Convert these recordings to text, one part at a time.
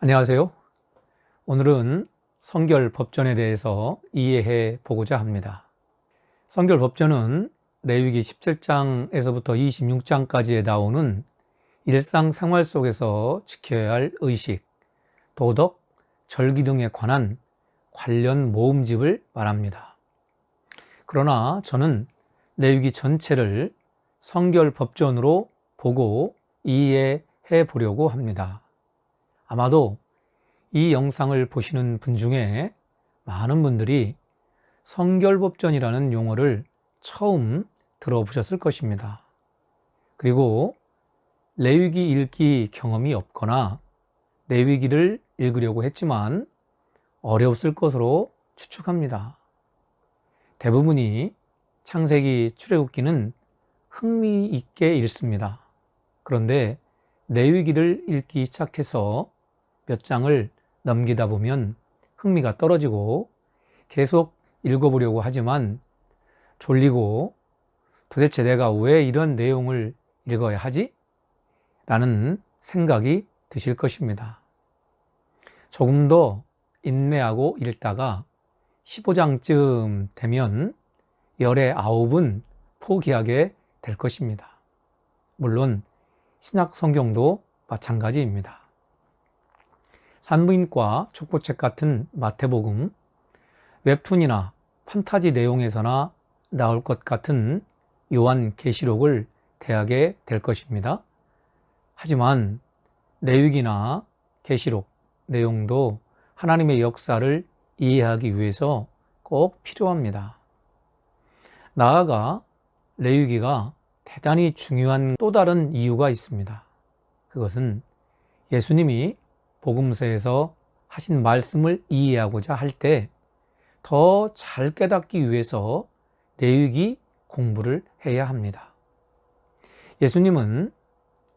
안녕하세요. 오늘은 성결법전에 대해서 이해해 보고자 합니다. 성결법전은 레위기 17장에서부터 26장까지에 나오는 일상생활 속에서 지켜야 할 의식, 도덕, 절기 등에 관한 관련 모음집을 말합니다. 그러나 저는 레위기 전체를 성결법전으로 보고 이해해 보려고 합니다. 아마도 이 영상을 보시는 분 중에 많은 분들이 성결법전이라는 용어를 처음 들어보셨을 것입니다. 그리고 레위기 읽기 경험이 없거나 레위기를 읽으려고 했지만 어려웠을 것으로 추측합니다. 대부분이 창세기, 출애굽기는 흥미있게 읽습니다. 그런데 레위기를 읽기 시작해서 몇 장을 넘기다 보면 흥미가 떨어지고 계속 읽어보려고 하지만 졸리고 도대체 내가 왜 이런 내용을 읽어야 하지? 라는 생각이 드실 것입니다. 조금 더 인내하고 읽다가 15장쯤 되면 열의 9은 포기하게 될 것입니다. 물론 신약 성경도 마찬가지입니다. 산부인과 족보책 같은 마태복음, 웹툰이나 판타지 내용에서나 나올 것 같은 요한계시록을 대하게 될 것입니다. 하지만 레위기나 계시록 내용도 하나님의 역사를 이해하기 위해서 꼭 필요합니다. 나아가 레위기가 대단히 중요한 또 다른 이유가 있습니다. 그것은 예수님이 복음서에서 하신 말씀을 이해하고자 할 때 더 잘 깨닫기 위해서 레위기 공부를 해야 합니다. 예수님은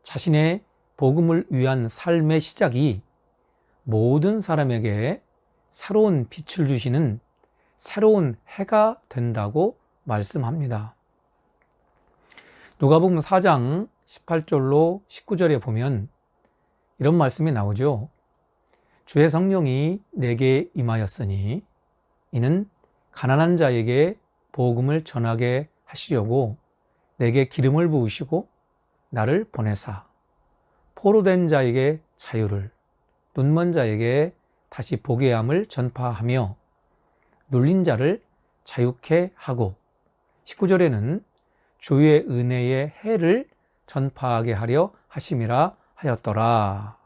자신의 복음을 위한 삶의 시작이 모든 사람에게 새로운 빛을 주시는 새로운 해가 된다고 말씀합니다. 누가복음 4장 18절로 19절에 보면 이런 말씀이 나오죠. 주의 성령이 내게 임하였으니 이는 가난한 자에게 복음을 전하게 하시려고 내게 기름을 부으시고 나를 보내사 포로된 자에게 자유를, 눈먼 자에게 다시 보게 함을 전파하며 눌린 자를 자유케 하고 19절에는 주의 은혜의 해를 전파하게 하려 하심이라 하였더라.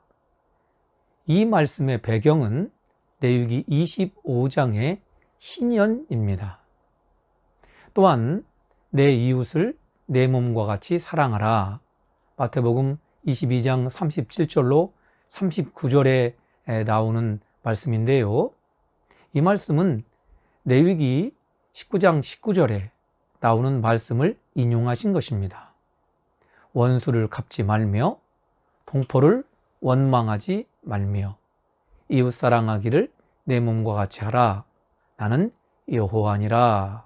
이 말씀의 배경은 레위기 25장의 신년입니다. 또한 내 이웃을 내 몸과 같이 사랑하라. 마태복음 22장 37절로 39절에 나오는 말씀인데요. 이 말씀은 레위기 19장 19절에 나오는 말씀을 인용하신 것입니다. 원수를 갚지 말며 동포를 원망하지 말며 이웃 사랑하기를 내 몸과 같이 하라. 나는 여호와니라.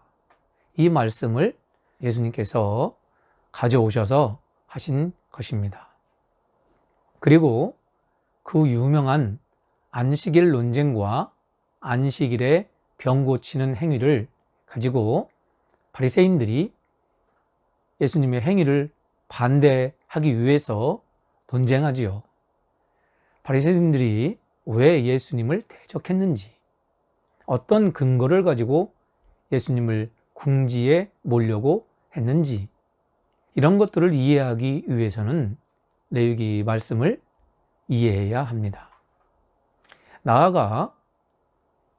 이 말씀을 예수님께서 가져오셔서 하신 것입니다. 그리고 그 유명한 안식일 논쟁과 안식일에 병 고치는 행위를 가지고 바리새인들이 예수님의 행위를 반대하기 위해서 논쟁하지요. 바리새인들이 왜 예수님을 대적했는지, 어떤 근거를 가지고 예수님을 궁지에 몰려고 했는지, 이런 것들을 이해하기 위해서는 레위기 말씀을 이해해야 합니다. 나아가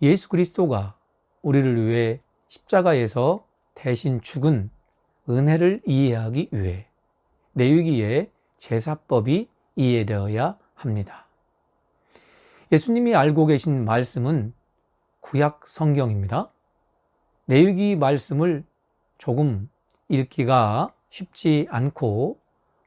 예수 그리스도가 우리를 위해 십자가에서 대신 죽은 은혜를 이해하기 위해 레위기의 제사법이 이해되어야 합니다. 예수님이 알고 계신 말씀은 구약 성경입니다. 레위기 말씀을 조금 읽기가 쉽지 않고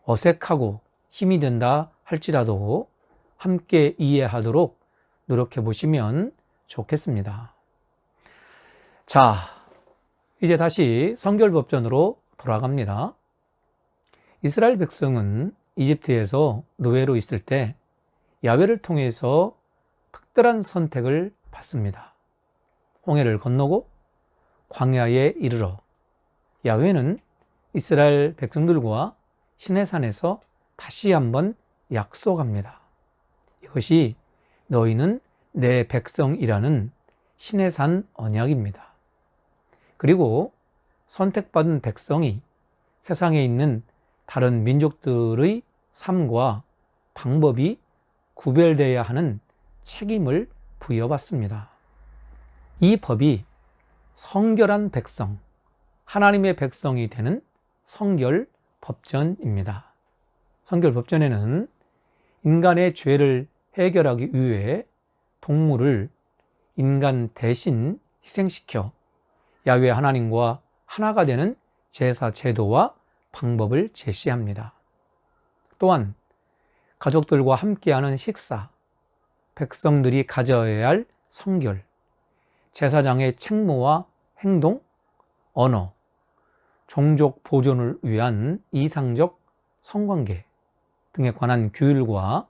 어색하고 힘이 든다 할지라도 함께 이해하도록 노력해 보시면 좋겠습니다. 자, 이제 다시 성결법전으로 돌아갑니다. 이스라엘 백성은 이집트에서 노예로 있을 때 야훼를 통해서 특별한 선택을 받습니다. 홍해를 건너고 광야에 이르러 야훼는 이스라엘 백성들과 시내산에서 다시 한번 약속합니다. 이것이 너희는 내 백성이라는 시내산 언약입니다. 그리고 선택받은 백성이 세상에 있는 다른 민족들의 삶과 방법이 구별되어야 하는 책임을 부여받습니다. 이 법이 성결한 백성, 하나님의 백성이 되는 성결법전입니다. 성결법전에는 인간의 죄를 해결하기 위해 동물을 인간 대신 희생시켜 야훼 하나님과 하나가 되는 제사 제도와 방법을 제시합니다. 또한 가족들과 함께하는 식사, 백성들이 가져야 할 성결, 제사장의 책무와 행동, 언어, 종족 보존을 위한 이상적 성관계 등에 관한 규율과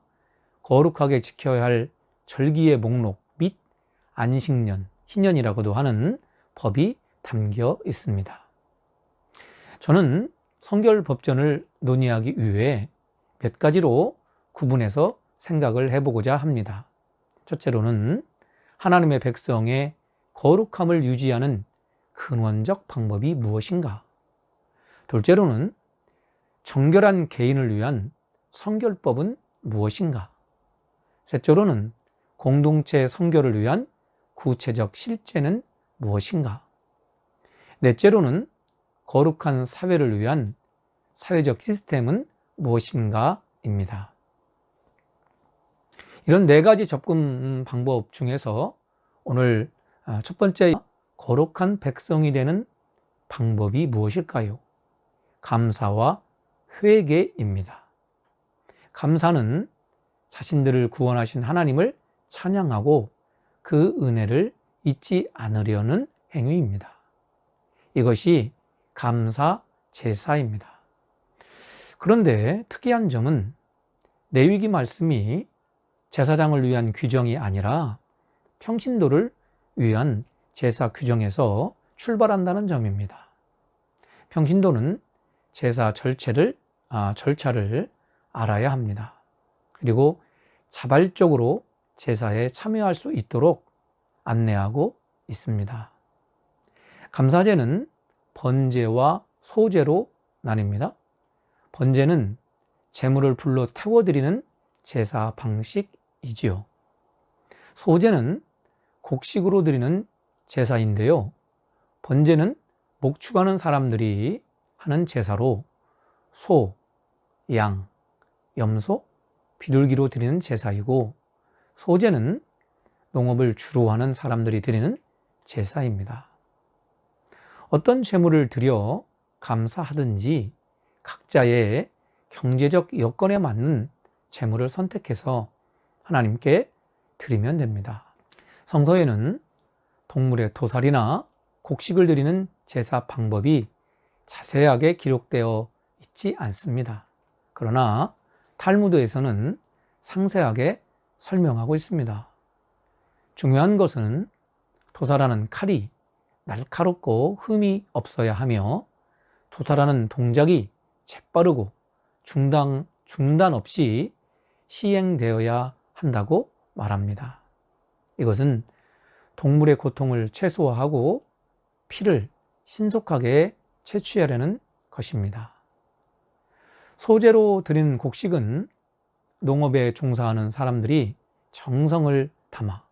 거룩하게 지켜야 할 절기의 목록 및 안식년, 희년이라고도 하는 법이 담겨 있습니다. 저는 성결법전을 논의하기 위해 몇 가지로 구분해서 생각을 해보고자 합니다. 첫째로는 하나님의 백성의 거룩함을 유지하는 근원적 방법이 무엇인가? 둘째로는 정결한 개인을 위한 성결법은 무엇인가? 셋째로는 공동체 성결을 위한 구체적 실제는 무엇인가? 넷째로는 거룩한 사회를 위한 사회적 시스템은 무엇인가입니다. 이런 네 가지 접근 방법 중에서 오늘 첫 번째, 거룩한 백성이 되는 방법이 무엇일까요? 감사와 회개입니다. 감사는 자신들을 구원하신 하나님을 찬양하고 그 은혜를 잊지 않으려는 행위입니다. 이것이 감사 제사입니다. 그런데 특이한 점은 레위기 말씀이 제사장을 위한 규정이 아니라 평신도를 위한 제사 규정에서 출발한다는 점입니다. 평신도는 제사 절차를 알아야 합니다. 그리고 자발적으로 제사에 참여할 수 있도록 안내하고 있습니다. 감사제는 번제와 소제로 나뉩니다. 번제는 제물을 불로 태워드리는 제사 방식이지요. 소제는 곡식으로 드리는 제사인데요. 번제는 목축하는 사람들이 하는 제사로 소, 양, 염소, 비둘기로 드리는 제사이고, 소제는 농업을 주로 하는 사람들이 드리는 제사입니다. 어떤 제물을 드려 감사하든지 각자의 경제적 여건에 맞는 제물을 선택해서 하나님께 드리면 됩니다. 성서에는 동물의 도살이나 곡식을 드리는 제사 방법이 자세하게 기록되어 있지 않습니다. 그러나 탈무드에서는 상세하게 설명하고 있습니다. 중요한 것은 도살하는 칼이 날카롭고 흠이 없어야 하며 도살하는 동작이 재빠르고 중단 없이 시행되어야 한다고 말합니다. 이것은 동물의 고통을 최소화하고 피를 신속하게 채취하려는 것입니다. 소제로 드린 곡식은 농업에 종사하는 사람들이 정성을 담아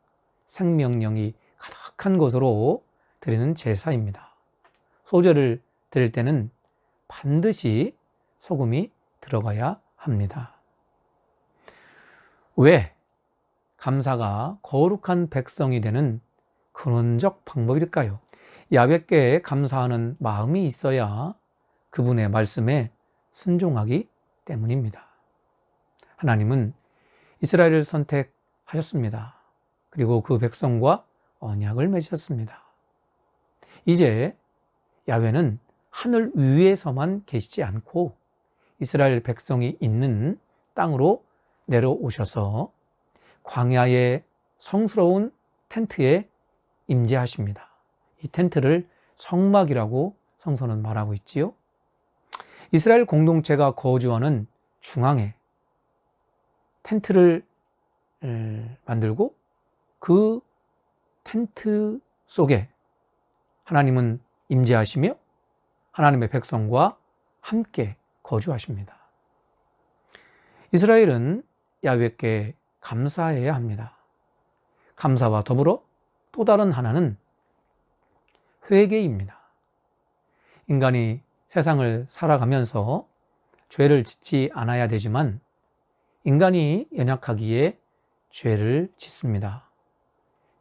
생명력이 가득한 것으로 드리는 제사입니다. 소제를 드릴 때는 반드시 소금이 들어가야 합니다. 왜 감사가 거룩한 백성이 되는 근원적 방법일까요? 야훼께 감사하는 마음이 있어야 그분의 말씀에 순종하기 때문입니다. 하나님은 이스라엘을 선택하셨습니다. 그리고 그 백성과 언약을 맺으셨습니다. 이제 야훼는 하늘 위에서만 계시지 않고 이스라엘 백성이 있는 땅으로 내려오셔서 광야의 성스러운 텐트에 임재하십니다. 이 텐트를 성막이라고 성서는 말하고 있지요. 이스라엘 공동체가 거주하는 중앙에 텐트를 만들고 그 텐트 속에 하나님은 임재하시며 하나님의 백성과 함께 거주하십니다. 이스라엘은 야훼께 감사해야 합니다. 감사와 더불어 또 다른 하나는 회개입니다. 인간이 세상을 살아가면서 죄를 짓지 않아야 되지만 인간이 연약하기에 죄를 짓습니다.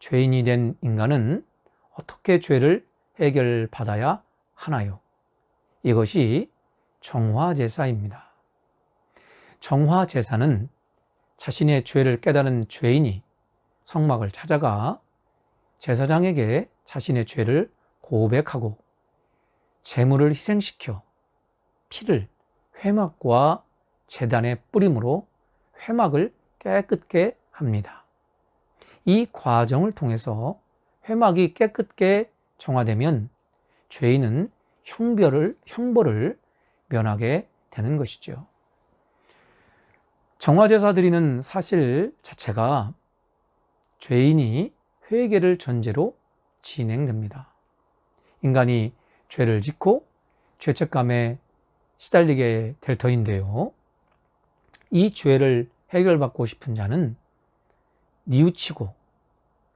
죄인이 된 인간은 어떻게 죄를 해결받아야 하나요? 이것이 정화제사입니다. 정화제사는 자신의 죄를 깨달은 죄인이 성막을 찾아가 제사장에게 자신의 죄를 고백하고 제물을 희생시켜 피를 회막과 제단에 뿌림으로 회막을 깨끗게 합니다. 이 과정을 통해서 회막이 깨끗게 정화되면 죄인은 형벌을 면하게 되는 것이죠. 정화제사 드리는 사실 자체가 죄인이 회개를 전제로 진행됩니다. 인간이 죄를 짓고 죄책감에 시달리게 될 터인데요. 이 죄를 해결받고 싶은 자는 뉘우치고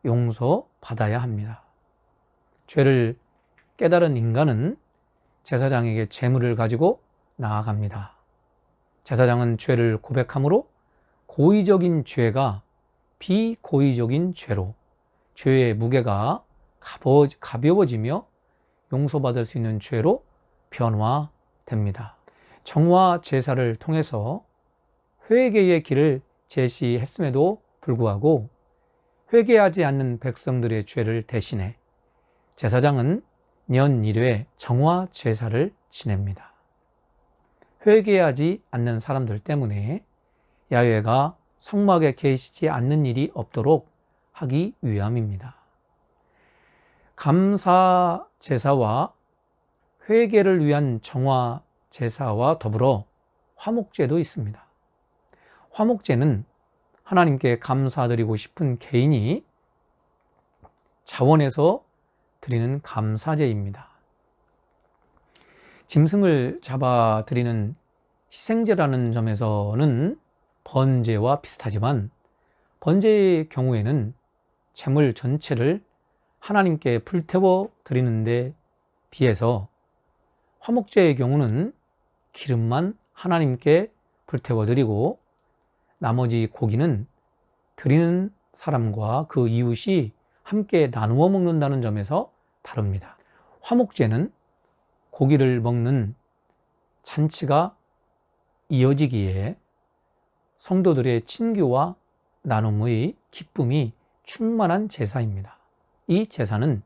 용서받아야 합니다. 죄를 깨달은 인간은 제사장에게 제물을 가지고 나아갑니다. 제사장은 죄를 고백함으로 고의적인 죄가 비고의적인 죄로 죄의 무게가 가벼워지며 용서받을 수 있는 죄로 변화됩니다. 정화 제사를 통해서 회개의 길을 제시했음에도 불구하고 회개하지 않는 백성들의 죄를 대신해 제사장은 년 1회 정화 제사를 지냅니다. 회개하지 않는 사람들 때문에 야훼가 성막에 계시지 않는 일이 없도록 하기 위함입니다. 감사 제사와 회개를 위한 정화 제사와 더불어 화목제도 있습니다. 화목제는 하나님께 감사드리고 싶은 개인이 자원해서 드리는 감사제입니다. 짐승을 잡아 드리는 희생제라는 점에서는 번제와 비슷하지만 번제의 경우에는 제물 전체를 하나님께 불태워 드리는 데 비해서 화목제의 경우는 기름만 하나님께 불태워 드리고 나머지 고기는 드리는 사람과 그 이웃이 함께 나누어 먹는다는 점에서 다릅니다. 화목제는 고기를 먹는 잔치가 이어지기에 성도들의 친교와 나눔의 기쁨이 충만한 제사입니다. 이 제사는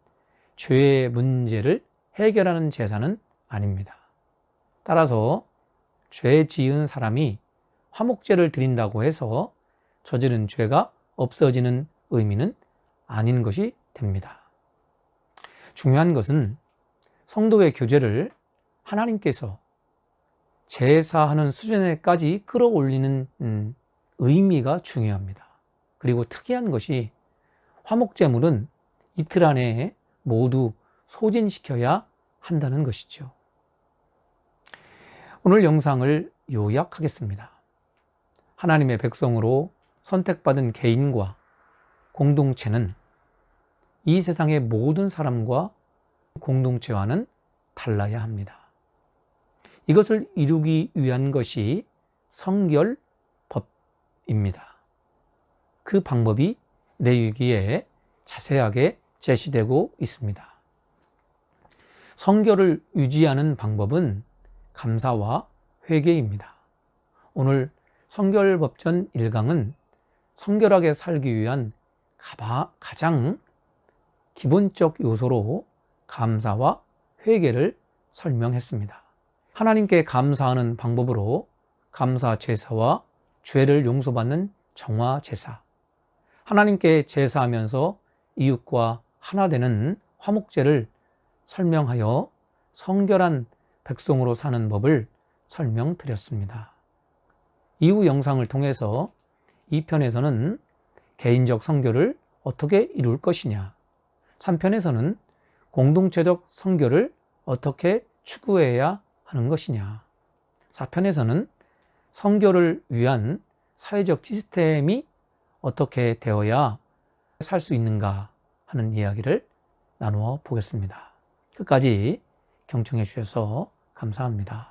죄의 문제를 해결하는 제사는 아닙니다. 따라서 죄 지은 사람이 화목제를 드린다고 해서 저지른 죄가 없어지는 의미는 아닌 것이 됩니다. 중요한 것은 성도의 교제를 하나님께서 제사하는 수준에까지 끌어올리는 의미가 중요합니다. 그리고 특이한 것이 화목제물은 이틀 안에 모두 소진시켜야 한다는 것이죠. 오늘 영상을 요약하겠습니다. 하나님의 백성으로 선택받은 개인과 공동체는 이 세상의 모든 사람과 공동체와는 달라야 합니다. 이것을 이루기 위한 것이 성결법입니다. 그 방법이 레위기에 자세하게 제시되고 있습니다. 성결을 유지하는 방법은 감사와 회개입니다. 오늘 성결법전 1강은 성결하게 살기 위한 가장 기본적 요소로 감사와 회개를 설명했습니다. 하나님께 감사하는 방법으로 감사 제사와 죄를 용서받는 정화 제사, 하나님께 제사하면서 이웃과 하나 되는 화목제를 설명하여 성결한 백성으로 사는 법을 설명드렸습니다. 이후 영상을 통해서 2편에서는 개인적 선교를 어떻게 이룰 것이냐, 3편에서는 공동체적 선교를 어떻게 추구해야 하는 것이냐, 4편에서는 선교를 위한 사회적 시스템이 어떻게 되어야 살 수 있는가 하는 이야기를 나누어 보겠습니다. 끝까지 경청해 주셔서 감사합니다.